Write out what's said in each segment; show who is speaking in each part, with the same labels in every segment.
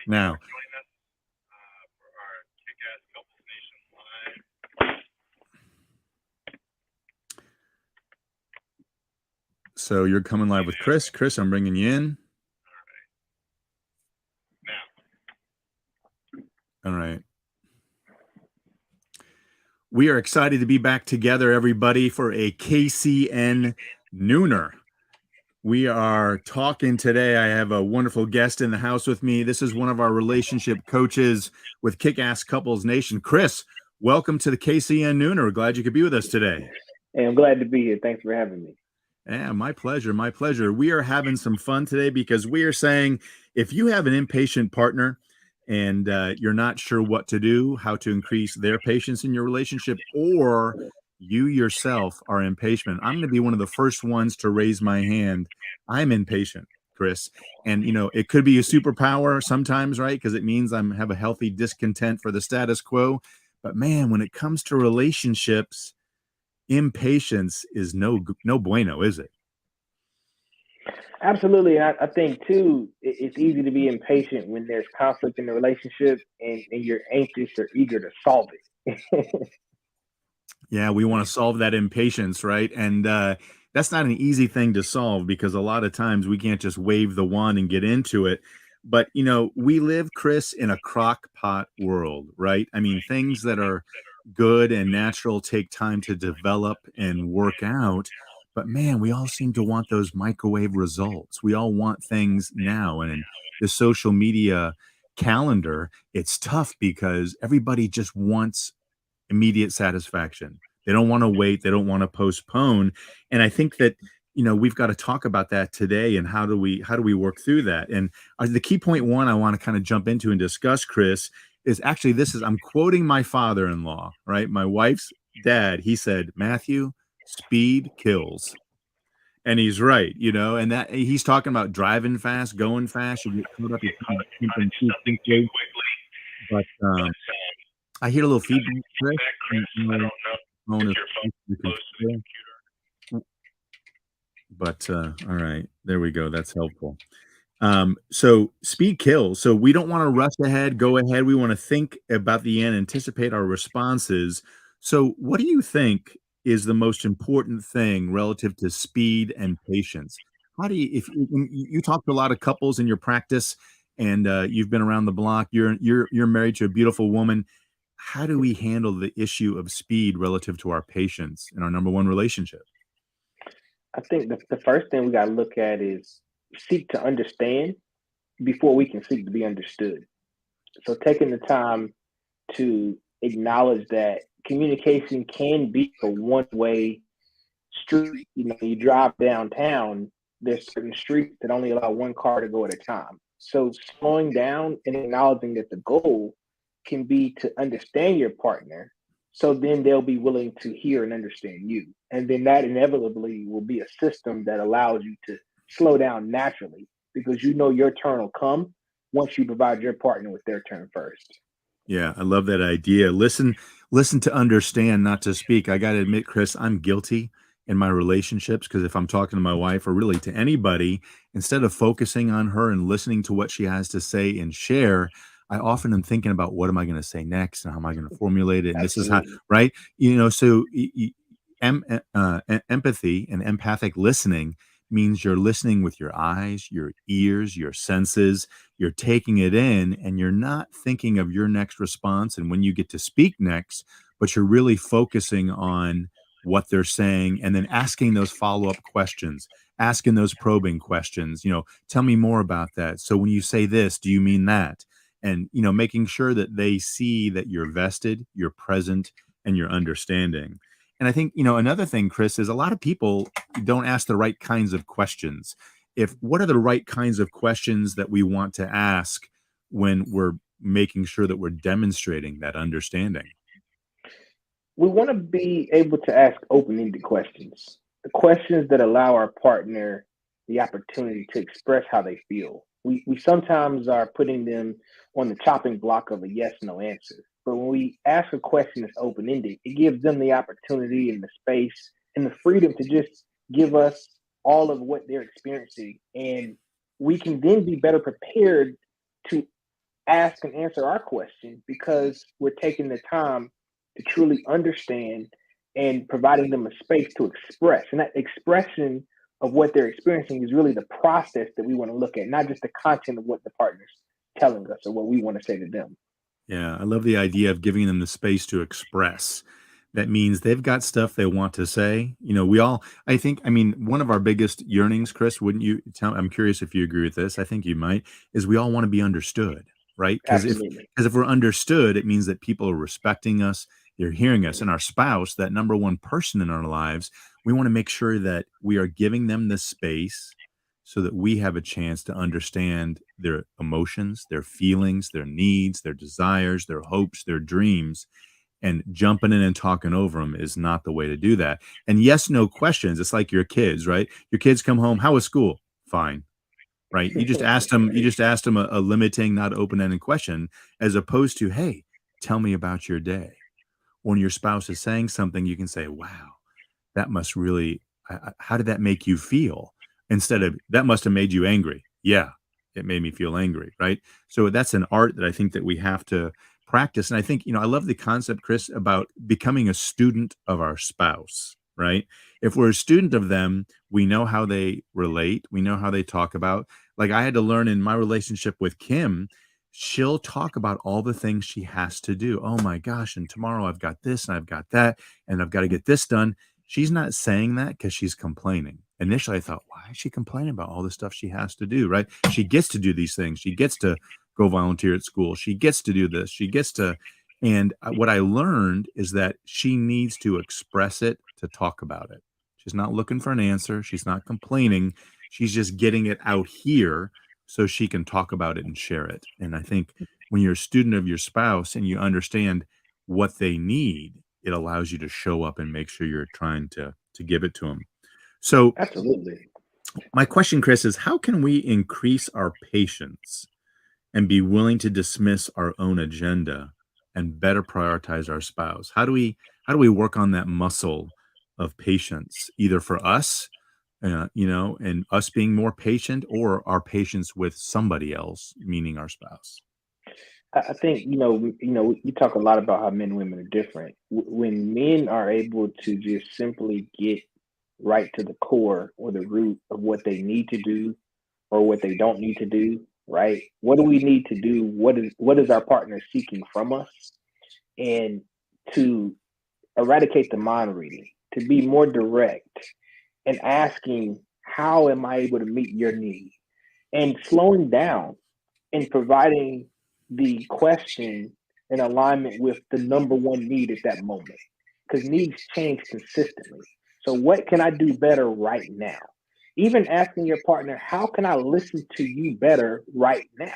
Speaker 1: Now, so you're coming live with Chris. Chris, I'm bringing you in. All right. We are excited to be back together, everybody, for a KCN Nooner. We are talking today. I have a wonderful guest in the house with me. This is one of our relationship coaches with Kick-Ass Couples Nation. Chris, welcome to the KCN Nooner. We're glad you could be with us today.
Speaker 2: Hey, I'm glad to be here. Thanks for having me.
Speaker 1: Yeah, my pleasure. My pleasure. We are having some fun today because we are saying if you have an impatient partner and you're not sure what to do, how to increase their patience in your relationship, or you yourself are impatient, I'm going to be one of the first ones to raise my hand. I'm impatient, Chris. And, it could be a superpower sometimes, right? Because it means I have a healthy discontent for the status quo. But man, when it comes to relationships, impatience is no bueno, is it?
Speaker 2: Absolutely. And I think, too, it's easy to be impatient when there's conflict in the relationship and you're anxious or eager to solve it.
Speaker 1: Yeah, we want to solve that impatience, right? And that's not an easy thing to solve because a lot of times we can't just wave the wand and get into it. But, we live, Chris, in a crockpot world, right? I mean, things that are good and natural take time to develop and work out. But man, we all seem to want those microwave results. We all want things now. And in the social media calendar, it's tough because everybody just wants immediate satisfaction. They don't want to wait. They don't want to postpone. And I think that, we've got to talk about that today and how do we work through that? And the key point one I want to kind of jump into and discuss, Chris, is actually I'm quoting my father-in-law, right? My wife's dad. He said, Matthew, speed kills. And he's right, and that he's talking about driving fast, going fast. You get caught up, you're trying to do something too quickly. But I hear a little feedback, Chris. But all right, there we go. That's helpful. So speed kills. So we don't want to rush ahead, go ahead. We want to think about the end, anticipate our responses. So what do you think is the most important thing relative to speed and patience? How do you talk to a lot of couples in your practice and you've been around the block, you're married to a beautiful woman. How do we handle the issue of speed relative to our patience in our number one relationship?
Speaker 2: I think the first thing we got to look at is seek to understand before we can seek to be understood. So taking the time to acknowledge that communication can be a one-way street. You drive downtown, there's certain streets that only allow one car to go at a time. So slowing down and acknowledging that the goal can be to understand your partner, so then they'll be willing to hear and understand you. And then that inevitably will be a system that allows you to slow down naturally because your turn will come once you provide your partner with their turn first.
Speaker 1: Yeah, I love that idea. Listen to understand, not to speak. I got to admit, Chris, I'm guilty in my relationships because if I'm talking to my wife or really to anybody, instead of focusing on her and listening to what she has to say and share, I often am thinking about what am I going to say next and how am I going to formulate it? And this is how, right? So empathy and empathic listening means you're listening with your eyes, your ears, your senses, you're taking it in and you're not thinking of your next response and when you get to speak next, but you're really focusing on what they're saying and then asking those follow-up questions, asking those probing questions, tell me more about that. So when you say this, do you mean that? And, making sure that they see that you're vested, you're present, and you're understanding. And I think, another thing, Chris, is a lot of people don't ask the right kinds of questions. What are the right kinds of questions that we want to ask when we're making sure that we're demonstrating that understanding?
Speaker 2: We want to be able to ask open-ended questions, the questions that allow our partner the opportunity to express how they feel. We sometimes are putting them on the chopping block of a yes no answer. But when we ask a question that's open ended, it gives them the opportunity and the space and the freedom to just give us all of what they're experiencing. And we can then be better prepared to ask and answer our question because we're taking the time to truly understand and providing them a space to express. And that expression of what they're experiencing is really the process that we want to look at, not just the content of what the partner's telling us or what we want to say to them.
Speaker 1: Yeah, I love the idea of giving them the space to express. That means they've got stuff they want to say. We all, I think, I mean, one of our biggest yearnings, Chris, wouldn't you tell? I'm curious if you agree with this. I think you might, is we all want to be understood, right?
Speaker 2: Absolutely.
Speaker 1: Because if we're understood, it means that people are respecting us, they're hearing us, and our spouse, that number one person in our lives, we want to make sure that we are giving them the space so that we have a chance to understand their emotions, their feelings, their needs, their desires, their hopes, their dreams. And jumping in and talking over them is not the way to do that. And yes, no questions. It's like your kids, right? Your kids come home. How was school? Fine. Right. You
Speaker 2: Right.
Speaker 1: just asked them a limiting, not open-ended question, as opposed to, hey, tell me about your day. When your spouse is saying something, you can say, wow, that must really how did that make you feel? Instead of, "That must have made you angry." "Yeah, it made me feel angry," right? So that's an art that I think that we have to practice, and I think, I love the concept, Chris, about becoming a student of our spouse, right? If we're a student of them, we know how they relate, we know how they talk about, like, I had to learn in my relationship with Kim, she'll talk about all the things she has to do. "Oh my gosh, and tomorrow I've got this and I've got that, and I've gotta get this done." She's not saying that because she's complaining. Initially, I thought, "Why is she complaining about all the stuff she has to do?" Right? She gets to do these things. She gets to go volunteer at school. She gets to do this. She gets to and what I learned is that she needs to express it to talk about it. She's not looking for an answer. She's not complaining. She's just getting it out here so she can talk about it and share it. And I think when you're a student of your spouse and you understand what they need, it allows you to show up and make sure you're trying to give it to them. So
Speaker 2: Absolutely.
Speaker 1: my question, Chris, is how can we increase our patience and be willing to dismiss our own agenda and better prioritize our spouse? How do we work on that muscle of patience, either for us, and us being more patient, or our patience with somebody else, meaning our spouse?
Speaker 2: I think you talk a lot about how men and women are different. When men are able to just simply get right to the core or the root of what they need to do or what they don't need to do, right? What do we need to do? What is our partner seeking from us? And to eradicate the mind reading, to be more direct and asking, how am I able to meet your need? And slowing down and providing the question in alignment with the number one need at that moment. Because needs change consistently. So, what can I do better right now? Even asking your partner, how can I listen to you better right now?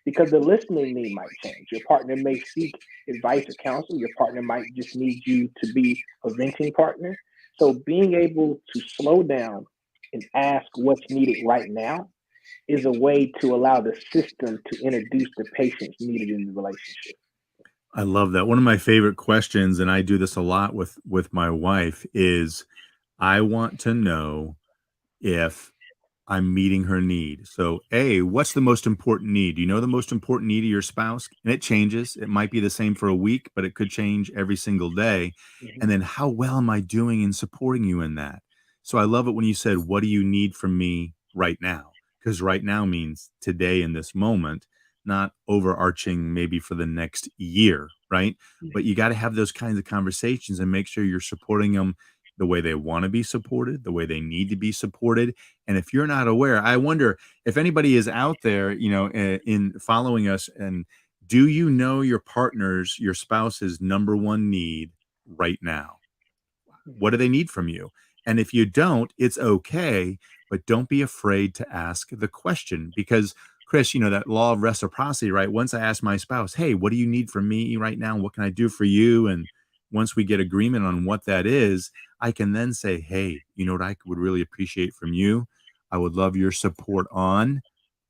Speaker 2: Because the listening need might change. Your partner may seek advice or counsel. Your partner might just need you to be a venting partner. So, being able to slow down and ask what's needed right now is a way to allow the system to introduce the patience needed in the relationship.
Speaker 1: I love that. One of my favorite questions, and I do this a lot with my wife, is I want to know if I'm meeting her need. So, A, what's the most important need? Do you know the most important need of your spouse? And it changes. It might be the same for a week, but it could change every single day.
Speaker 2: Mhm.
Speaker 1: And then, how well am I doing in supporting you in that? So, I love it when you said, "What do you need from me right now?" Because right now means today in this moment, not overarching maybe for the next year, right? But you got to have those kinds of conversations and make sure you're supporting them the way they want to be supported, the way they need to be supported. And if you're not aware, I wonder if anybody is out there, in following us, and do you know your partner's, your spouse's number one need right now? What do they need from you? And if you don't, it's okay, but don't be afraid to ask the question because, Chris, that law of reciprocity, right? Once I ask my spouse, "Hey, what do you need from me right now? What can I do for you?" And once we get agreement on what that is, I can then say, "Hey, you know what I would really appreciate from you? I would love your support on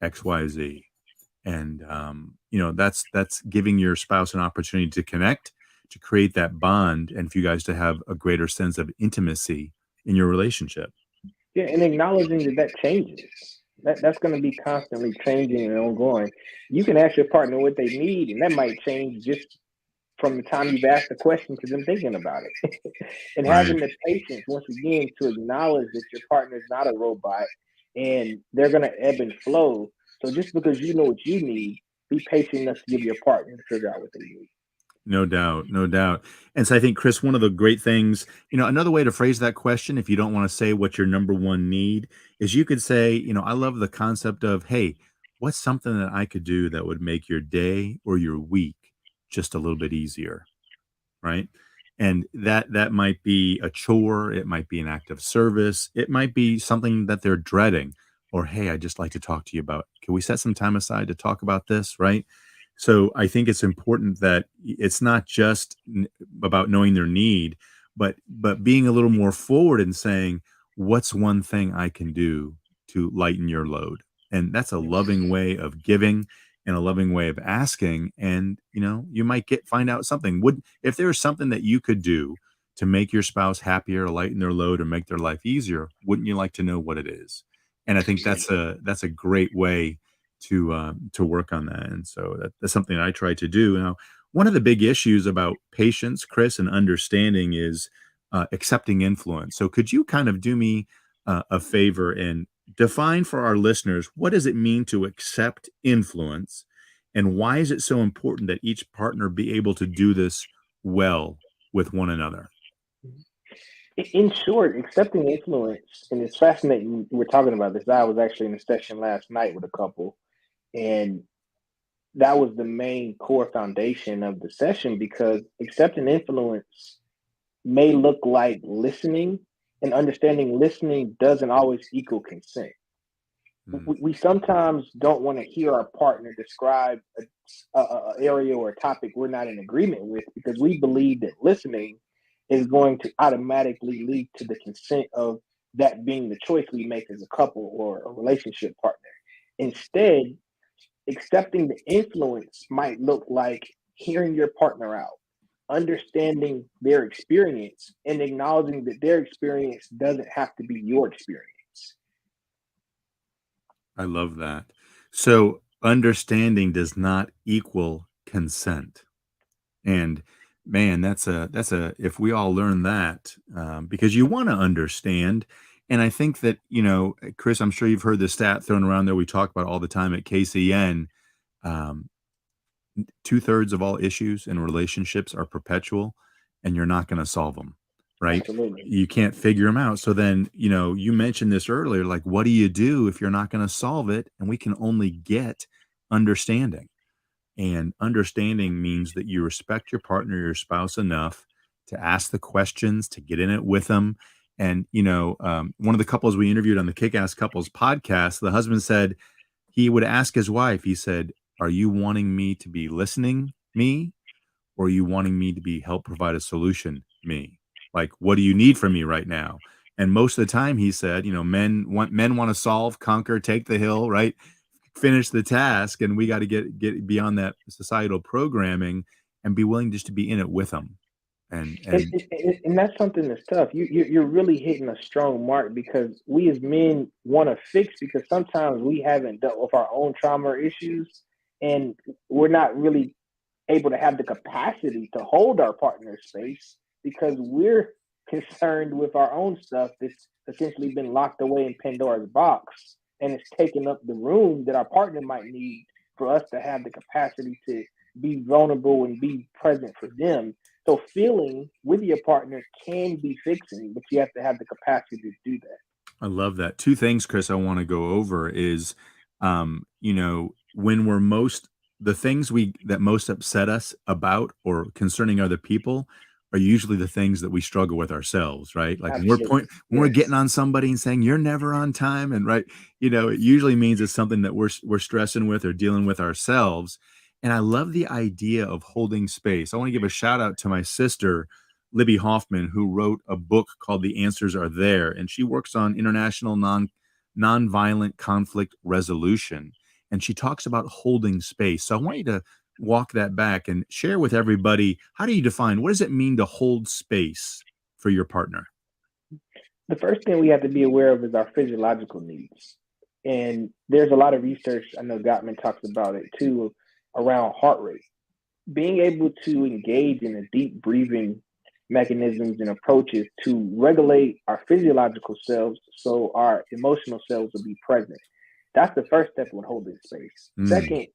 Speaker 1: XYZ." And that's giving your spouse an opportunity to connect, to create that bond, and for you guys to have a greater sense of intimacy in your relationship.
Speaker 2: Yeah, and acknowledging that that changes. That's going to be constantly changing and ongoing. You can ask your partner what they need, and that might change just from the time you've asked the question to them thinking about it. And
Speaker 1: Right.
Speaker 2: having the patience, once again, to acknowledge that your partner is not a robot and they're going to ebb and flow. So just because you know what you need, be patient enough to give your partner to figure out what they need.
Speaker 1: No doubt, no doubt. And so I think, Chris, one of the great things, another way to phrase that question, if you don't want to say what your number one need is, you could say, I love the concept of, hey, what's something that I could do that would make your day or your week just a little bit easier? Right? And that might be a chore, it might be an act of service, it might be something that they're dreading, or hey, I just like to talk to you about. Can we set some time aside to talk about this, right? So I think it's important that it's not just about knowing their need, but being a little more forward and saying, what's one thing I can do to lighten your load? And that's a loving
Speaker 2: Yes.
Speaker 1: way of giving and a loving way of asking. And you might find out something. Would If there is something that you could do to make your spouse happier, lighten their load, or make their life easier, wouldn't you like to know what it is? And I think
Speaker 2: Yes.
Speaker 1: that's a great way to work on that. And so that's something I try to do. Now, one of the big issues about patience, Chris, and understanding is accepting influence. So could you kind of do me a favor and define for our listeners, what does it mean to accept influence, and why is it so important that each partner be able to do this well with one another?
Speaker 2: In short, accepting influence, and it's fascinating we're talking about this. I was actually in a session last night with a couple, and that was the main core foundation of the session because accepting influence may look like listening, and understanding listening doesn't always equal consent.
Speaker 1: Mm,
Speaker 2: We sometimes don't want to hear our partner describe a area or a topic we're not in agreement with because we believe that listening is going to automatically lead to the consent of that being the choice we make as a couple or a relationship partner. Instead, accepting the influence might look like hearing your partner out, understanding their experience, and acknowledging that their experience doesn't have to be your experience.
Speaker 1: I love that. So understanding does not equal consent. And man, that's a if we all learn that, because you want to understand. And I think that, Chris, I'm sure you've heard the stat thrown around there. We talk about all the time at KCN. Um, 2/3 of all issues in relationships are perpetual, and you're not going to solve them, right?
Speaker 2: Absolutely.
Speaker 1: You can't figure them out. So then, you mentioned this earlier, like, what do you do if you're not going to solve it? And we can only get understanding. And understanding means that you respect your partner, your spouse enough to ask the questions, to get in it with them. And, one of the couples we interviewed on the Kick Ass Couples podcast, the husband said he would ask his wife, he said, are you wanting me to be listening me, or are you wanting me to be help provide a solution me? Like, what do you need from me right now? And most of the time he said, men want to solve, conquer, take the hill, right? Finish the task, and we got to get beyond that societal programming and be willing just to be in it with them. And
Speaker 2: And,
Speaker 1: and
Speaker 2: and that's something that's tough. You're really hitting a strong mark because we as men want to fix because sometimes we haven't dealt with our own trauma or issues, and we're not really able to have the capacity to hold our partner's space because we're concerned with our own stuff that's essentially been locked away in Pandora's box, and it's taking up the room that our partner might need for us to have the capacity to be vulnerable and be present for them. So feeling with your partner can be fixing, but you have to have the capacity to do that.
Speaker 1: I love that. Two things, Chris, I want to go over is, when we're most the things we that most upset us about or concerning other people are usually the things that we struggle with ourselves, right? Like
Speaker 2: Absolutely.
Speaker 1: when we're getting
Speaker 2: Yes.
Speaker 1: on somebody and saying you're never on time, and right, it usually means it's something that we're stressing with or dealing with ourselves. And I love the idea of holding space. I want to give a shout out to my sister Libby Hoffman, who wrote a book called The Answers Are There. And she works on international nonviolent conflict resolution. And she talks about holding space. So I want you to walk that back and share with everybody, how do you define, what does it mean to hold space for your partner?
Speaker 2: The first thing we have to be aware of is our physiological needs. And there's a lot of research, I know Gottman talks about it too, around heart rate. Being able to engage in a deep breathing mechanisms and approaches to regulate our physiological selves so our emotional selves will be present. That's the first step when holding space.
Speaker 1: Mm.
Speaker 2: Second,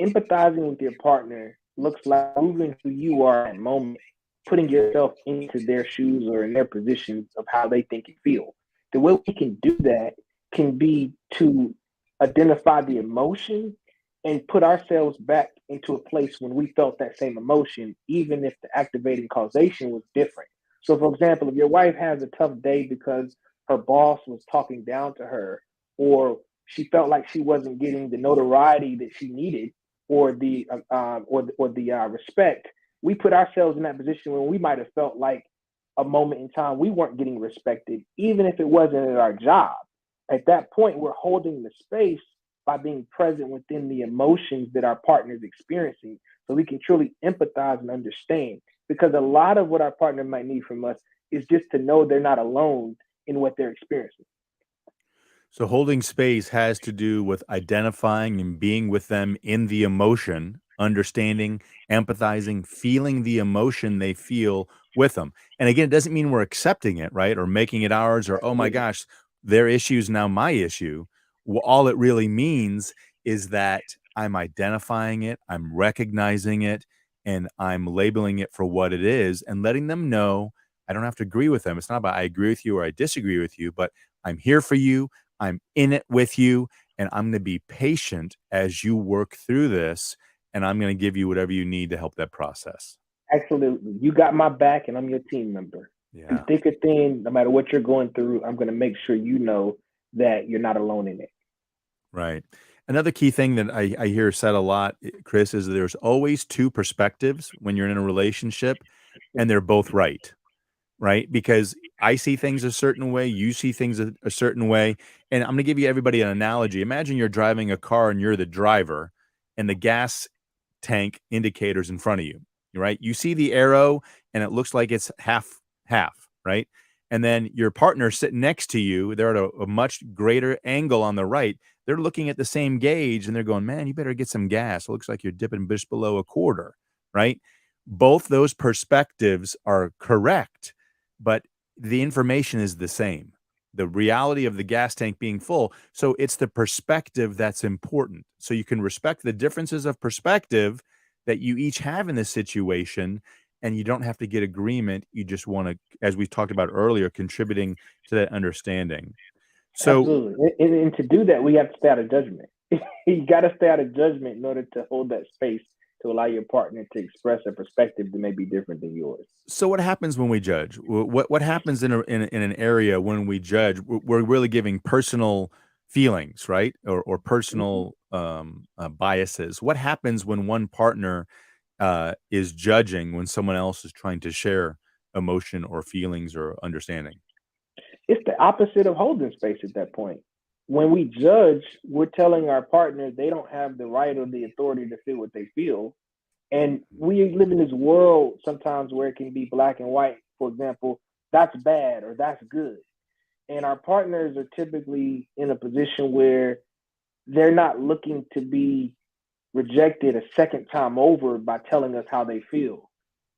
Speaker 2: empathizing with your partner looks like moving who you are at the moment, putting yourself into their shoes or in their positions of how they think and feel. The way we can do that can be to identify the emotion and put ourselves back into a place when we felt that same emotion, even if the activating causation was different. So, for example, if your wife has a tough day because her boss was talking down to her, or she felt like she wasn't getting the notoriety that she needed, or the respect, we put ourselves in that position when we might have felt like a moment in time we weren't getting respected, even if it wasn't at our job. At that point, we're holding the space by being present within the emotions that our partner is experiencing so we can truly empathize and understand. Because a lot of what our partner might need from us is just to know they're not alone in what they're experiencing.
Speaker 1: So holding space has to do with identifying and being with them in the emotion, understanding, empathizing, feeling the emotion they feel with them. And again, it doesn't mean we're accepting it, right? Or making it ours or, oh my
Speaker 2: Absolutely.
Speaker 1: gosh, their issue is now my issue. All it really means is that I'm identifying it, I'm recognizing it, and I'm labeling it for what it is and letting them know I don't have to agree with them. It's not about I agree with you or I disagree with you, but I'm here for you. I'm in it with you, and I'm gonna be patient as you work through this, and I'm gonna give you whatever you need to help that process.
Speaker 2: Absolutely. You got my back, and I'm your team member. Through
Speaker 1: Yeah,
Speaker 2: thick or thin, no matter what you're going through, I'm going to make sure you know that you're not alone in it.
Speaker 1: right. Another key thing that I hear said a lot, Chris, is there's always 2 perspectives when you're in a relationship, and they're both right. Right? Because I see things a certain way, you see things a certain way. And I'm going to give you everybody an analogy. Imagine you're driving a car and you're the driver, and the gas tank indicators in front of you, right? You see the arrow and it looks like it's half, half, right? And then your partner sitting next to you, they're at a much greater angle on the right. They're looking at the same gauge and they're going, man, you better get some gas. It looks like you're dipping just below a quarter, right? Both those perspectives are correct, but the information is the same. The reality of the gas tank being full. So it's the perspective that's important. So you can respect the differences of perspective that you each have in this situation, and you don't have to get agreement. You just want to, as we talked about earlier, contributing to that understanding. So
Speaker 2: Absolutely. And to do that, we have to stay out of judgment. You got to stay out of judgment in order to hold that space to allow your partner to express a perspective that may be different than yours.
Speaker 1: So what happens when we judge? What happens in an area when we judge? We're really giving personal feelings, right, or
Speaker 2: Mhm.
Speaker 1: personal biases. What happens when one partner is judging when someone else is trying to share emotion or feelings or understanding?
Speaker 2: It's the opposite of holding space at that point. When we judge, we're telling our partner they don't have the right or the authority to feel what they feel. And we live in this world sometimes where it can be black and white. For example, that's bad or that's good. And our partners are typically in a position where they're not looking to be rejected a second time over by telling us how they feel.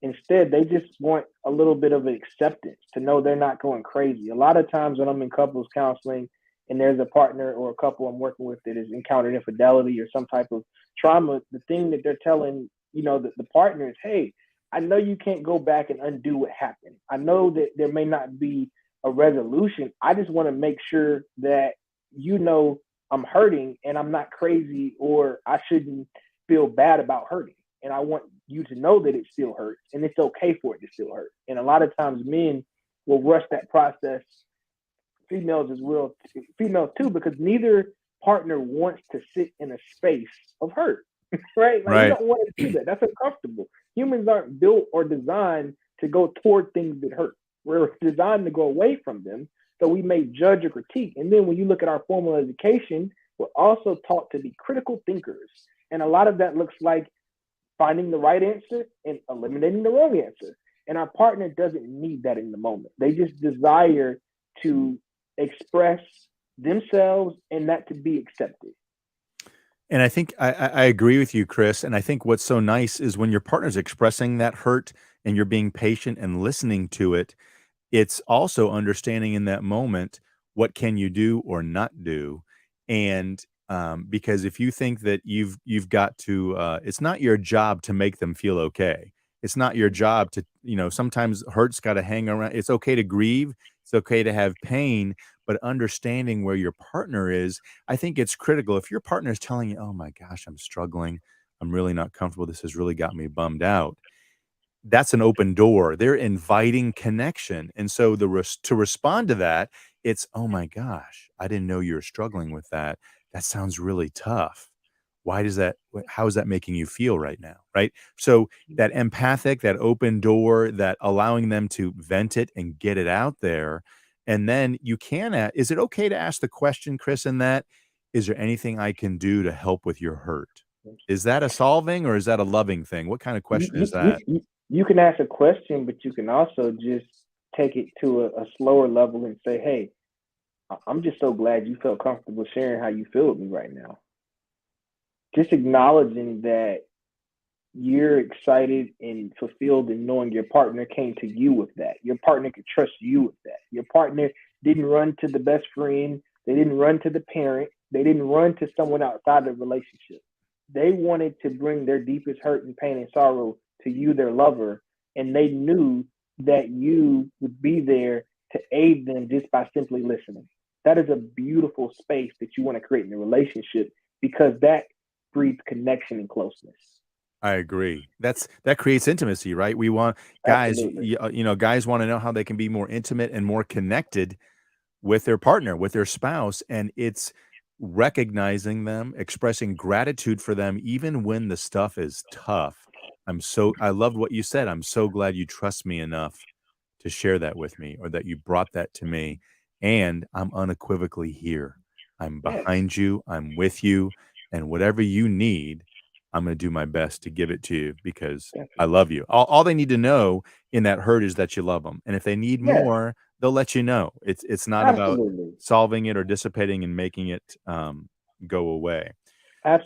Speaker 2: Instead, they just want a little bit of acceptance to know they're not going crazy. A lot of times when I'm in couples counseling and there's a partner or a couple I'm working with that has encountered infidelity or some type of trauma, the thing that they're telling, the partner is, hey, I know you can't go back and undo what happened. I know that there may not be a resolution. I just want to make sure that you know I'm hurting and I'm not crazy or I shouldn't feel bad about hurting. And I want you to know that it still hurts and it's okay for it to still hurt. And a lot of times men will rush that process, females as well, females too, because neither partner wants to sit in a space of hurt, right? Like we
Speaker 1: Right.
Speaker 2: don't want to do that. That's uncomfortable. Humans aren't built or designed to go toward things that hurt. We're designed to go away from them. So we may judge or critique. And then when you look at our formal education, we're also taught to be critical thinkers. And a lot of that looks like finding the right answer and eliminating the wrong answer. And our partner doesn't need that in the moment. They just desire to express themselves and that to be accepted.
Speaker 1: And I think I agree with you, Chris, and I think what's so nice is when your partner's expressing that hurt and you're being patient and listening to it, it's also understanding in that moment, what can you do or not do? And, because if you think that you've got to, it's not your job to make them feel okay. It's not your job to, sometimes hurt's gotta hang around. It's okay to grieve, it's okay to have pain, but understanding where your partner is, I think it's critical. If your partner is telling you, "Oh my gosh, I'm struggling. I'm really not comfortable. This has really got me bummed out." That's an open door. They're inviting connection. And so to respond to that, it's, "Oh my gosh, I didn't know you were struggling with that. That sounds really tough. How is that making you feel right now?" Right? So that empathic, that open door, that allowing them to vent it and get it out there. And then you can is it okay to ask the question, Chris, in that, "Is there anything I can do to help with your hurt?" Is that a solving or is that a loving thing? What kind of
Speaker 2: You
Speaker 1: question
Speaker 2: you
Speaker 1: is
Speaker 2: you
Speaker 1: that?
Speaker 2: you, you can ask a question, but you can also just take it to a slower level and say, "Hey, I'm just so glad you felt comfortable sharing how you feel with me right now." Just acknowledging that you're excited and fulfilled in knowing your partner came to you with that. Your partner could trust you with that. Your partner didn't run to the best friend. They didn't run to the parent. They didn't run to someone outside the relationship. They wanted to bring their deepest hurt and pain and sorrow to you, their lover, and they knew that you would be there to aid them just by simply listening. That is a beautiful space that you want to create in a relationship because that breeds connection and closeness.
Speaker 1: I agree. That creates intimacy, right? We want
Speaker 2: Absolutely.
Speaker 1: guys wanna know how they can be more intimate and more connected with their partner, with their spouse, and it's recognizing them, expressing gratitude for them even when the stuff is tough. I loved what you said, "I'm so glad you trust me enough to share that with me or that you brought that to me, and I'm unequivocally here. I'm
Speaker 2: Yes,
Speaker 1: behind you, I'm with you, and whatever you need, I'm gonna do my best to give it to you because I
Speaker 2: definitely.
Speaker 1: love you." All they need to know in that hurt is that you love them, and if they need
Speaker 2: Yes,
Speaker 1: more, they'll let you know. It's not about
Speaker 2: absolutely.
Speaker 1: solving it or dissipating and making it, go away.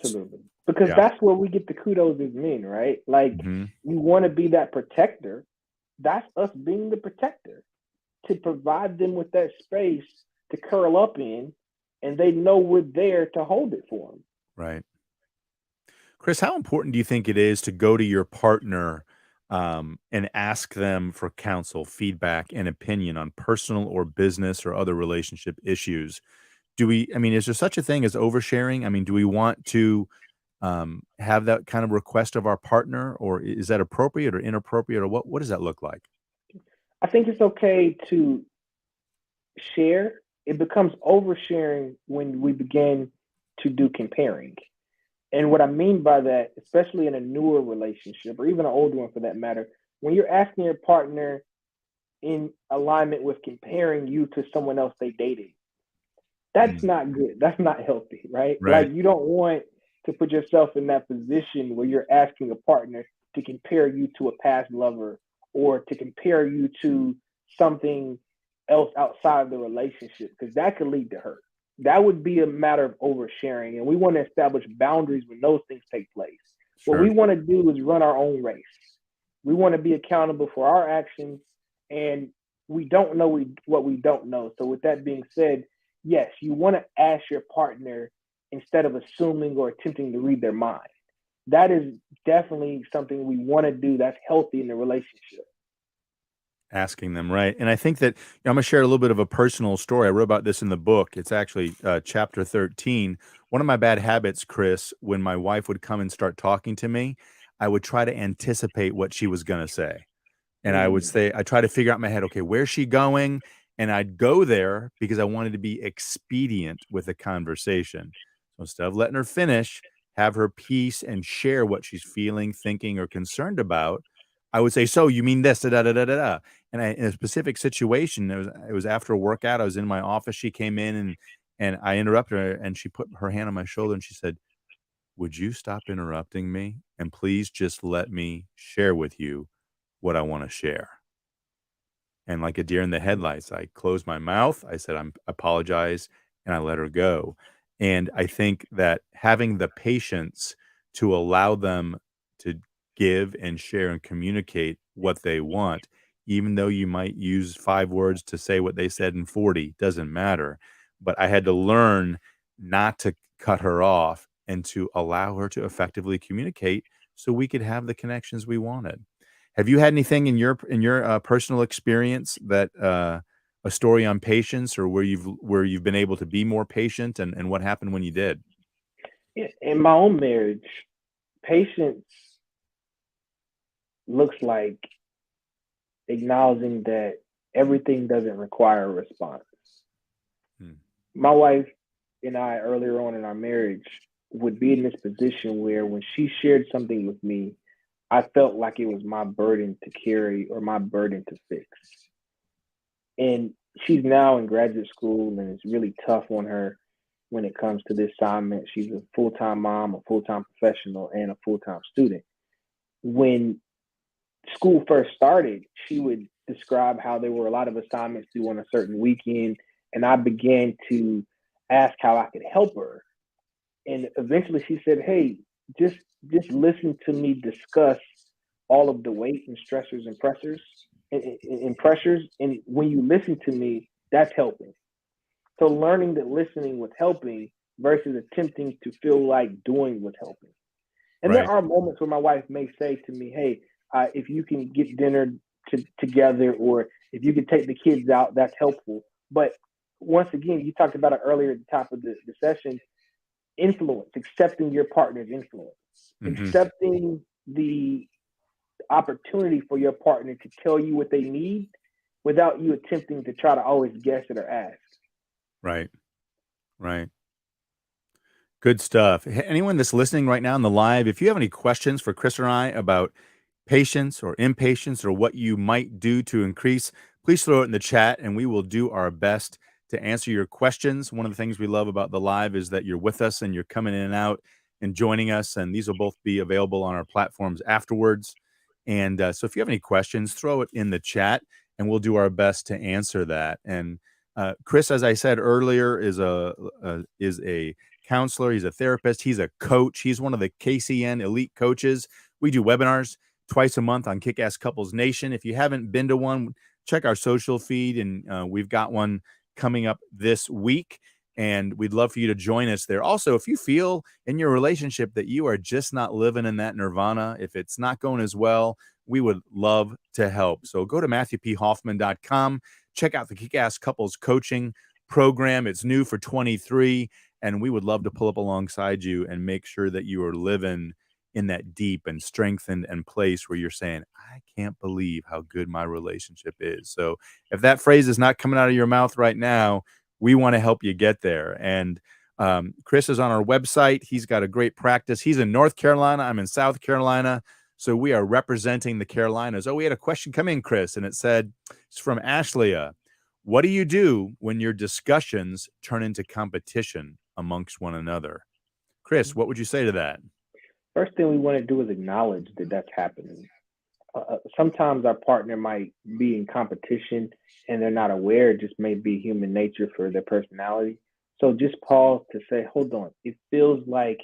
Speaker 1: S
Speaker 2: Absolutely. Because
Speaker 1: Yeah.
Speaker 2: that's where we get the kudos as men, right? Like,
Speaker 1: Mhm.
Speaker 2: you want to be that protector. That's us being the protector to provide them with that space to curl up in, and they know we're there to hold it for them.
Speaker 1: Right. Chris, how important do you think it is to go to your partner, and ask them for counsel, feedback, and opinion on personal or business or other relationship issues? I mean, is there such a thing as oversharing? I mean, do we want to, have that kind of request of our partner, or is that appropriate or inappropriate, or what does that look like?
Speaker 2: I think it's okay to share. It becomes oversharing when we begin to do comparing. And what I mean by that, especially in a newer relationship or even an older one for that matter, when you're asking your partner in alignment with comparing you to someone else they dated, that's
Speaker 1: Mm,
Speaker 2: not good. That's not healthy, right? Like,
Speaker 1: right,
Speaker 2: you don't want to put yourself in that position where you're asking a partner to compare you to a past lover or to compare you to something else outside of the relationship because that could lead to hurt. That would be a matter of oversharing, and we want to establish boundaries when those things take place. What
Speaker 1: sure.
Speaker 2: we want to do is run our own race. We want to be accountable for our actions, and we don't know what we don't know. So, with that being said, yes, you want to ask your partner instead of assuming or attempting to read their mind. That is definitely something we want to do that's healthy in the relationship.
Speaker 1: Asking them, right, and I think that I'm gonna share a little bit of a personal story. I wrote about this in the book. It's actually, chapter 13. One of my bad habits, Chris, when my wife would come and start talking to me, I would try to anticipate what she was gonna say. And
Speaker 2: Mm,
Speaker 1: I try to figure out in my head, "Okay, where's she going?" And I'd go there because I wanted to be expedient with the conversation. So instead of letting her finish, have her piece and share what she's feeling, thinking, or concerned about, I would say, "So you mean this, da da da da da da." And in a specific situation, it was after a workout, I was in my office, she came in and I interrupted her and she put her hand on my shoulder and she said, "Would you stop interrupting me and please just let me share with you what I wanna share?" And like a deer in the
Speaker 2: mm,
Speaker 1: headlights, I closed my mouth. I said, "I'm apologize," and I let her go. And I think that having the patience to allow them to give and share and communicate what they want, even though you might use 5 words to say what they said in 40, doesn't matter. But I had to learn not to cut her off and to allow her to effectively communicate so we could have the connections we wanted. Have you had anything in your personal experience that, a story on patience or where you've been able to be more patient and what happened when you did?
Speaker 2: In my own marriage, patience looks like acknowledging that everything doesn't require a response.
Speaker 1: Hmm.
Speaker 2: My wife and I, earlier on in our marriage, would be in this position where when she shared something with me, I felt like it was my burden to carry or my burden to fix. And she's now in graduate school, and it's really tough on her when it comes to this assignment. She's a full time mom, a full time professional, and a full time student. When school first started, she would describe how there were a lot of assignments due on a certain weekend, and I began to ask how I could help her. And eventually, she said, "Hey, just just listen to me discuss all of the weight and stressors and pressures and pressures, and when you listen to me, that's helping." So learning that listening was helping versus attempting to feel like doing was helping. And there
Speaker 1: Right.
Speaker 2: are moments where my wife may say to me, "Hey, if you can get dinner together, or if you can take the kids out, that's helpful." But once again, you talked about it earlier at the top of the session, influence, accepting your partner's influence,
Speaker 1: Mhm.
Speaker 2: accepting the opportunity for your partner to tell you what they need without you attempting to try to always guess it or ask.
Speaker 1: Right. Right. Good stuff. Anyone that's listening right now in the live, if you have any questions for Chris or I about patience or impatience or what you might do to increase, please throw it in the chat and we will do our best to answer your questions. One of the things we love about the live is that you're with us and you're coming in and out and joining us. And these will both be available on our platforms afterwards. And so if you have any questions, throw it in the chat and we'll do our best to answer that. And Chris, as I said earlier, is a counselor. He's a therapist. He's a coach. He's one of the KCN elite coaches. We do webinars twice a month on Kick-Ass Couples Nation. If you haven't been to one, check our social feed, and we've got one coming up this week, and we'd love for you to join us there. Also, if you feel in your relationship that you are just not living in that nirvana, if it's not going as well, we would love to help. So go to MatthewPHoffman.com, check out the Kick-Ass Couples Coaching Program. It's new for 23, and we would love to pull up alongside you and make sure that you are living in that deep and strengthened and place where you're saying, I can't believe how good my relationship is. So if that phrase is not coming out of your mouth right now, we want to help you get there. And Chris is on our website. He's got a great practice. He's in North Carolina. I'm in South Carolina. So we are representing the Carolinas. Oh, we had a question come in, Chris, and it said, it's from Ashleigh. What do you do when your discussions turn into competition amongst one another? Chris, what would you say to that?
Speaker 2: First thing we want to do is acknowledge that that's happening. Sometimes our partner might be in competition and they're not aware. It just may be human nature for their personality. So just pause to say, hold on, it feels like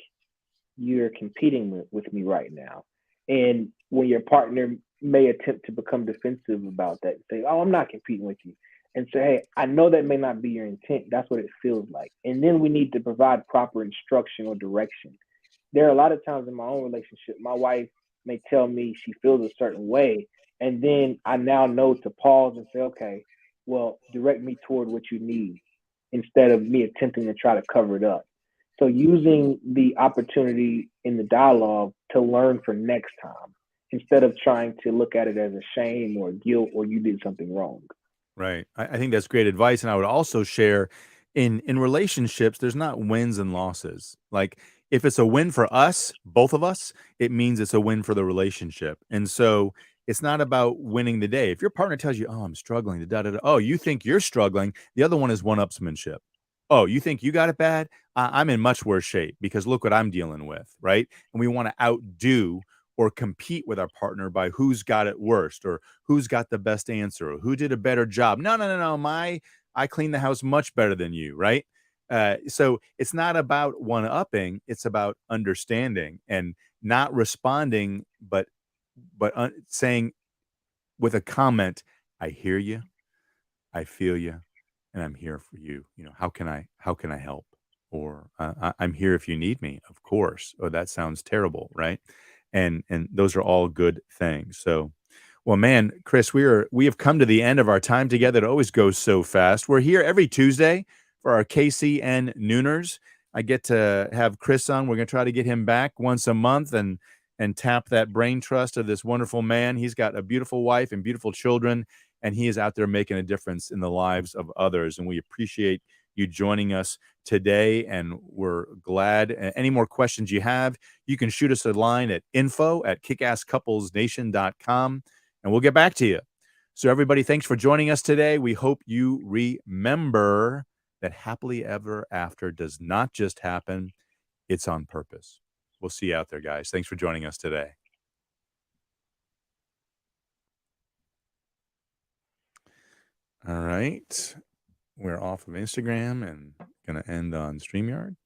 Speaker 2: you're competing with me right now. And when your partner may attempt to become defensive about that, say, oh, I'm not competing with you. And say, hey, I know that may not be your intent. That's what it feels like. And then we need to provide proper instruction or direction. There are a lot of times in my own relationship, my wife may tell me she feels a certain way. And then I now know to pause and say, okay, well, direct me toward what you need instead of me attempting to try to cover it up. So using the opportunity in the dialogue to learn for next time instead of trying to look at it as a shame or guilt or you did something wrong.
Speaker 1: Right. I think that's great advice. And I would also share in relationships, there's not wins and losses. Like if it's a win for us, both of us, it means it's a win for the relationship. And so it's not about winning the day. If your partner tells you, oh, I'm struggling, da, da, da, oh, you think you're struggling, the other one is one-upsmanship. Oh, you think you got it bad? I'm in much worse shape because look what I'm dealing with, right? And we want to outdo or compete with our partner by who's got it worst or who's got the best answer or who did a better job. No, no, no, no. I clean the house much better than you, right? So it's not about one-upping, it's about understanding and not responding, but saying with a comment, "I hear you, I feel you, and I'm here for you. How can I help?" Or "I'm here if you need me, of course." Oh, that sounds terrible, right? And those are all good things. So, well, man, Chris, we have come to the end of our time together. It always goes so fast. We're here every Tuesday for our KCN Nooners. I get to have Chris on. We're going to try to get him back once a month and tap that brain trust of this wonderful man. He's got a beautiful wife and beautiful children, and he is out there making a difference in the lives of others. And we appreciate you joining us today, and we're glad. Any more questions you have, you can shoot us a line at info@kickasscouplesnation.com, and we'll get back to you. So everybody, thanks for joining us today. We hope you remember that happily ever after does not just happen, it's on purpose. We'll see you out there, guys. Thanks for joining us today. All right. We're off of Instagram and going to end on StreamYard.